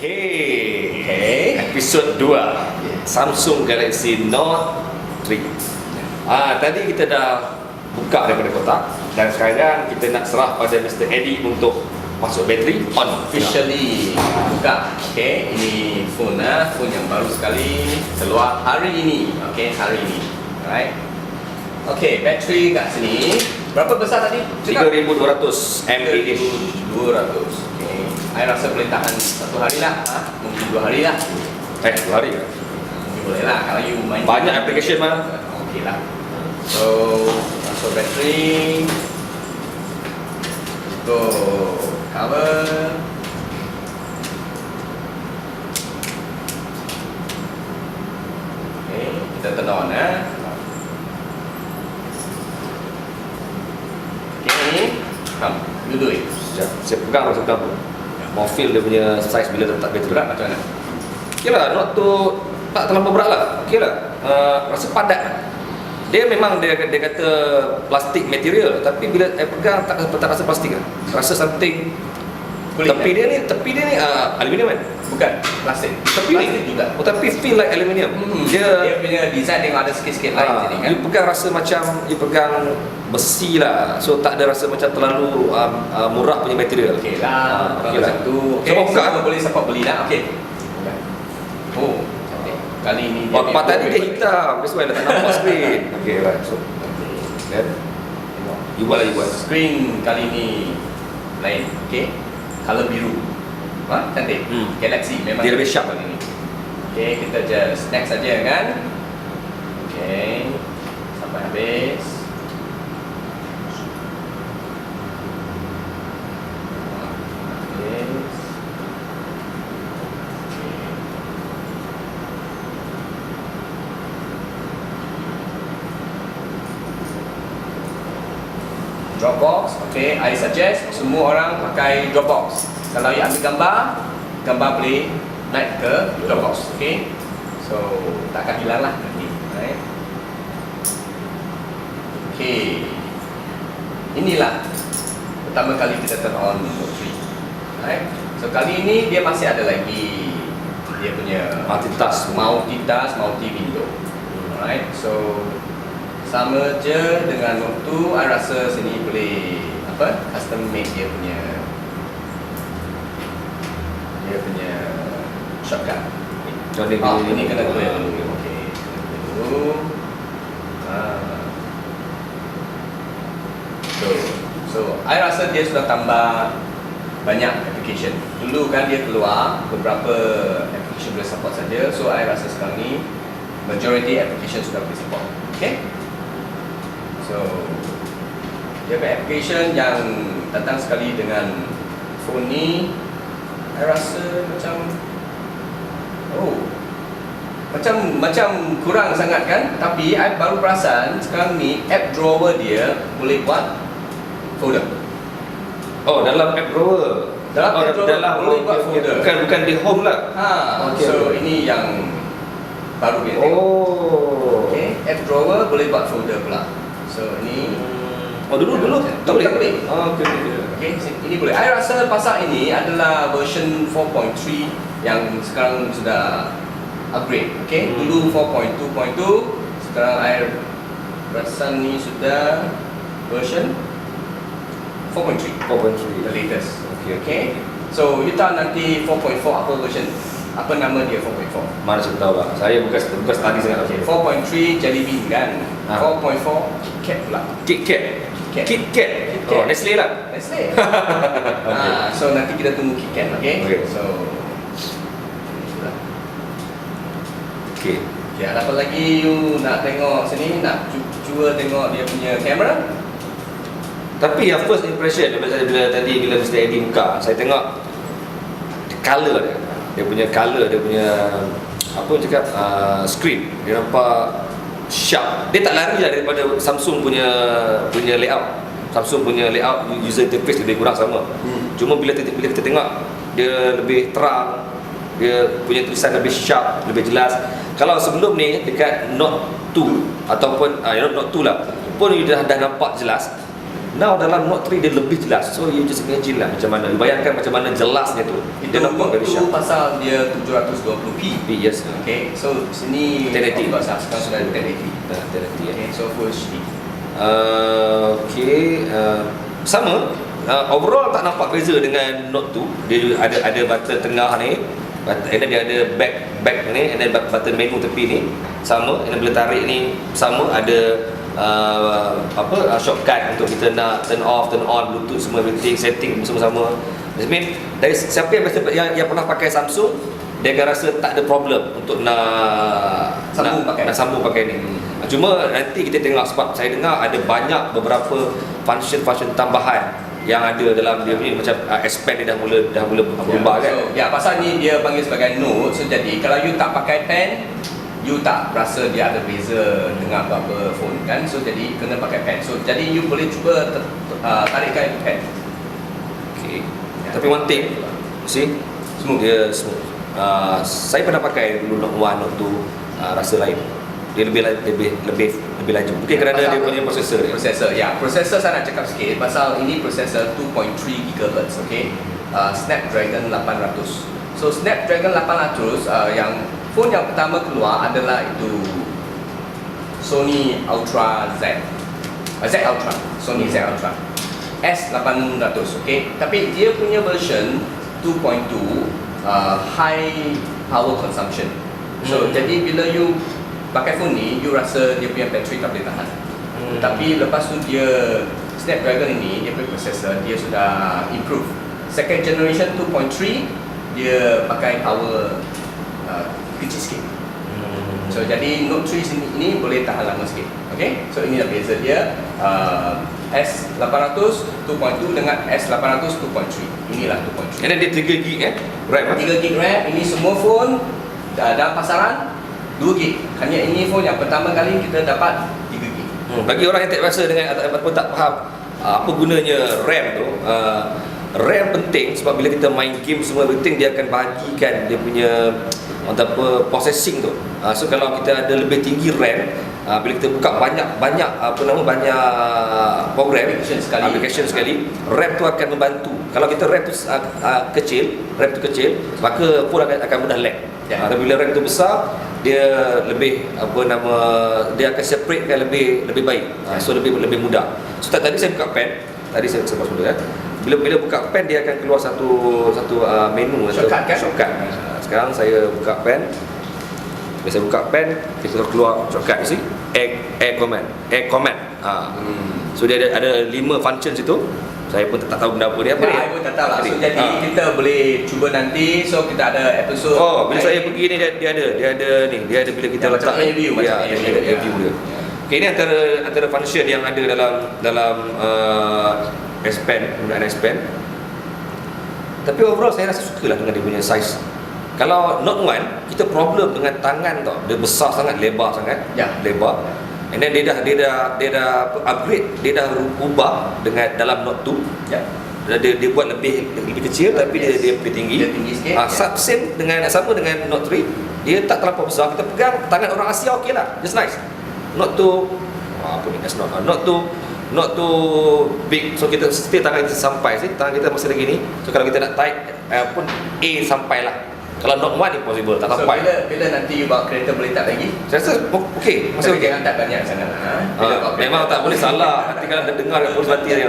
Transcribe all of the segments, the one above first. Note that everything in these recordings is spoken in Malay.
Okay. Episod 2 Samsung Galaxy Note 3. Tadi kita dah buka daripada kotak dan sekarang kita nak serah pada Mr. Eddie untuk masuk bateri on Officially buka. Okay, ini phone yang baru sekali keluar hari ini. Okay, hari ini. Alright. Okay, bateri kat sini berapa besar tadi? 3200 mAh. 3200. Okay, I rasa boleh tahan satu hari lah. Mungkin 2 hari lah. 2 hari ke? Mungkin boleh lah kalau you main Banyak application mah. Okay lah. So masuk bateri, go cover. Okay, kita turn on Okay, come, you do it. Sekejap, saya pegang. Mau feel dia punya size bila letak bateri. Berat macam mana? Okay lah, Note tu tak terlalu berat lah. Okay lah, rasa padat. Dia memang dia kata plastik material, tapi bila saya pegang tak rasa plastik lah. Rasa something. Kulit Tepi dia ni aluminium kan? Bukan, plastik. Tepi Plastik ni juga. tapi feel like aluminium. Dia punya design yang ada sikit-sikit lain sini kan. You pegang rasa macam you pegang besi lah. So tak ada rasa macam terlalu murah punya material. Okey lah, Okey lah. macam tu. So, buka. Semua boleh support beli lah. Okey. Oh, cantik. Kali ni dia Part tadi dia hitam. That's why tak nampak screen. Okay right. So then you buat. Screen kali ni lain. Okey. Color biru. Cantik. Galaxy memang Dia lebih sharp kali ni. Okey, kita just next saja kan. Okey. Sampai habis. Dropbox, okay, I suggest semua orang pakai Dropbox. Kalau you ambil gambar boleh naik ke Dropbox, okay. So, takkan hilang lah nanti, right? Okay, inilah pertama kali kita turn on Note 3, right? So, kali ini dia masih ada lagi dia punya multitask, multi window, right? So, sama je dengan Note 2, I rasa sini boleh custom make dia punya shortcut. Ini kena clear dulu. Okey, kena dulu. So I rasa dia sudah tambah banyak application. Dulu kan dia keluar beberapa application boleh support saja. So I rasa sekarang ni majority application sudah boleh support. Okay. So, dia punya application yang datang sekali dengan phone ni, saya rasa macam kurang sangat kan? Tapi I baru perasan sekarang ni app drawer dia boleh buat folder. Oh, dalam app drawer. Dalam app drawer boleh buat folder. Bukan di home lah. Okay. So ini yang baru dia. Okay, app drawer boleh buat folder pula. So ini dulu tak boleh. Okay, ini boleh. I rasa pasal ini adalah version 4.3 yang sekarang sudah upgrade. Okay, dulu 4.2.2, sekarang I rasa ni sudah version 4.3, the latest. Okay. So you tahu nanti 4.4 apa version? Apa nama dia 4.4? Mana saya tahu lah. Saya bukan study sangat. Okay, 4.3 Jelly Bean kan. 4.4 KitKat pula. KitKat. Oh, Nestle lah. Nestle. So nanti kita tunggu KitKat, okay? So Okay, ada apa lagi you nak tengok sini? Nak cuba tengok dia punya kamera? tapi yang first impression bila Mr. Eddie buka, saya tengok color dia punya screen. Dia nampak sharp. Dia tak lari lah daripada Samsung punya layout. Samsung punya layout user interface lebih kurang sama. Cuma bila kita tengok dia lebih terang, dia punya tulisan lebih sharp, lebih jelas. Kalau sebelum ni dekat Note 2 ataupun Note 2 lah pun dah nampak jelas. Now dalam Note 3 dia lebih jelas. So you just imagine lah macam mana, bayangkan macam mana jelasnya tu. Itu Dia nampak very sharp. pasal dia 720p. Yes. Okay, so sini 1080. pasal sekarang sudah ada 1080. 1080 ya. Okay, so Full HD. Sama. Overall tak nampak beza dengan Note 2. Dia ada button tengah ni, and then dia ada back ni, and then button menu tepi ni sama, and then bila tarik ni sama, ada shortcut untuk kita nak turn off, turn on, Bluetooth semua, everything, setting semua sama. I mean, dari siapa yang pernah pakai Samsung, dia akan rasa tak ada problem untuk nak sambung pakai ni. Cuma nanti kita tengok, sebab saya dengar ada banyak beberapa function tambahan yang ada dalam dia punya macam S Pen dia dah mula berubah kan. So, pasal ni dia panggil sebagai Note. So jadi kalau you tak pakai pen, you tak rasa dia ada beza dengan apa-apa phone kan. So jadi kena pakai pen. So jadi you boleh cuba tarikkan pen. Okay. Tapi one thing, see, dia smooth. Saya pernah pakai dulu Note 1, Note 2, rasa lain. Dia lebih laju. Mungkin kerana dia punya prosesor. Prosesor saya nak cakap sikit pasal ini prosesor 2.3 GHz, okay. Snapdragon 800. So Snapdragon 800 yang phone yang pertama keluar adalah itu Sony Ultra Z. Sony Z Ultra. S800, okay. Tapi dia punya version 2.2 high power consumption. So jadi bila you pakai phone ni, you rasa dia punya bateri tak boleh tahan. Tapi lepas tu dia Snapdragon ini, dia punya processor dia sudah improve. Second generation 2.3 dia pakai power kecil sikit. So jadi Note 3 ini boleh tahan lama sikit. Okay, so ini dah beza dia. S800 2.2 dengan S800 2.3. Inilah 2.3. And then dia 3GB RAM. 3GB RAM. Ini semua phone dalam pasaran 2GB. Hanya ini phone yang pertama kali kita dapat 3GB. Bagi orang yang tak biasa dengan ataupun tak faham apa gunanya RAM tu, RAM penting sebab bila kita main game semua everything, dia akan bahagikan dia punya processing tu. So kalau kita ada lebih tinggi RAM, bila kita buka banyak program, application sekali, RAM tu akan membantu. Kalau kita RAM tu kecil, maka phone akan mudah lag. Tapi bila RAM tu besar, dia lebih dia akan separatekan lebih baik. So lebih mudah. So tadi saya buka pen, saya sebut dulu ya. Bila buka pen, dia akan keluar satu menu shortcut kan? Shortcut. Sekarang saya buka pen. Bila saya buka pen, kita keluar shortcut you see? Air command. So dia ada 5 functions itu. Saya pun tak tahu benda apa dia. Saya pun tak tahu lah. So jadi kita boleh cuba nanti. So kita ada episode. Bila saya pergi ni dia ada bila kita letak review dia. Okay, ini antara function yang ada dalam S Pen, penggunaan S Pen. Tapi overall saya rasa sukalah dengan dia punya size. Kalau Note 1, kita problem dengan tangan tau. Dia besar sangat, lebar sangat. Lebar. And then dia dah upgrade, dia dah ubah dengan dalam Note 2. Dia buat lebih kecil, tapi dia lebih tinggi. Dia tinggi sikit. Sama dengan Note 3, dia tak terlampau besar. Kita pegang tangan orang Asia okeylah. Just nice. Note 2 Note 2 big, so kita still tangan kita sampai tangan kita masih lagi ni. So kalau kita nak type pun sampailah. Kalau Note 1 impossible, tak sampai. So bila nanti you bawa kereta boleh tak lagi? Saya rasa okey, masih okey. Jangan tak banyak sangat memang tak boleh salah. Nanti kalau dengar polis mati dia.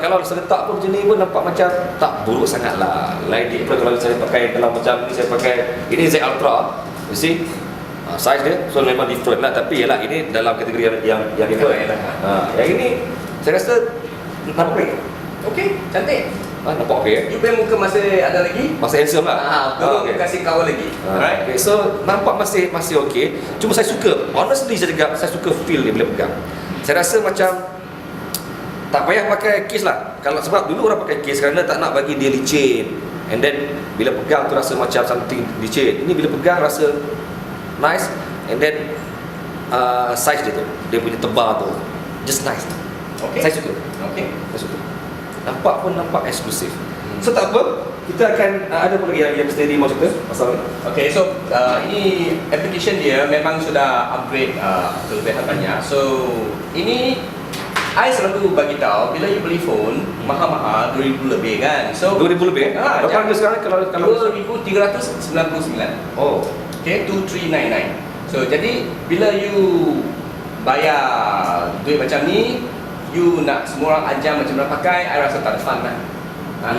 Kalau serentak pun macam ni pun nampak macam tak buruk sangat lah. Lain dia kalau saya pakai, kalau macam ni saya pakai ini Z Ultra, you see, size dia so memang different lah. Tapi yalah, ini dalam kategori yang different. Yang ini saya rasa nampak okey, cantik. Nampak okey. You punya muka masih ada lagi? Masih handsome lah. Belum kasih cover lagi. Alright. Okay. So nampak masih okey. Cuma saya suka, honestly saya suka feel dia bila pegang. Saya rasa macam tak payah pakai case lah. Kalau sebab dulu orang pakai case kerana tak nak bagi dia licin. And then bila pegang tu rasa macam something licin. Ini bila pegang rasa nice. And then size dia tu, dia punya tebal tu, just nice. Okay. Saya suka. Saya suka. Nampak eksklusif. So tak apa, kita akan ada apa lagi yang mesti mau cerita pasal ni. Okay, so ini application dia memang sudah upgrade kelebihan banyak. So ini I selalu bagi tahu bila you beli phone mahal-mahal 2,000 lebih kan. So 2,000 lebih? Berapa harga sekarang kalau 2,399. Oh. Okay, 2,399. So jadi bila you bayar duit macam ni, you nak semua orang ajar macam mana pakai, I rasa tak ada fun lah.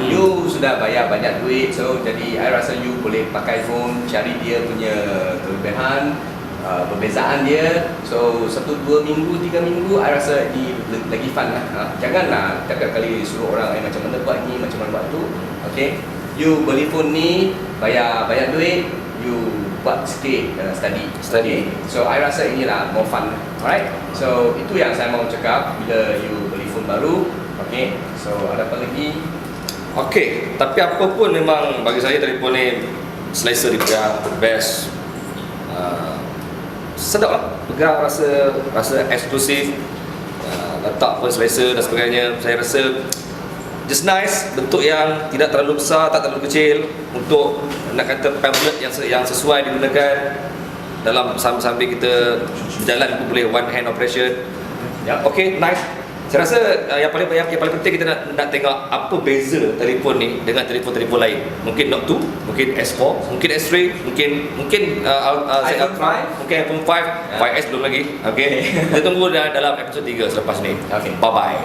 You sudah bayar banyak duit, so jadi I rasa you boleh pakai phone, cari dia punya kelebihan, perbezaan dia. So 1, 2 minggu, 3 minggu, I rasa ini lagi fun lah. Janganlah tiap kali suruh orang macam mana buat ni, macam mana buat tu. Okay, you beli phone ni, bayar banyak duit, you buat sikit study. Okay? So I rasa inilah more fun. Alright, so itu yang saya mau cakap bila you beli phone baru. Okay, so ada apa lagi? Okey, tapi apa pun memang bagi saya telefon ni selesa dipegang, best. Sedap lah, pegang rasa eksklusif, letak pun selesa dan sebagainya. Saya rasa just nice, bentuk yang tidak terlalu besar, tak terlalu kecil, untuk nak kata pamphlet yang sesuai digunakan dalam sambil kita berjalan pun boleh one hand operation. Yep. Okey, nice. Saya rasa yang paling penting kita nak tengok apa beza telefon ni dengan telefon-telefon lain. Mungkin Note 2, mungkin S4, mungkin S3, mungkin iPhone 5, mungkin iPhone 5, 5S belum lagi. Okey. Kita tunggu dalam episod 3 selepas ni. Okay. Bye bye.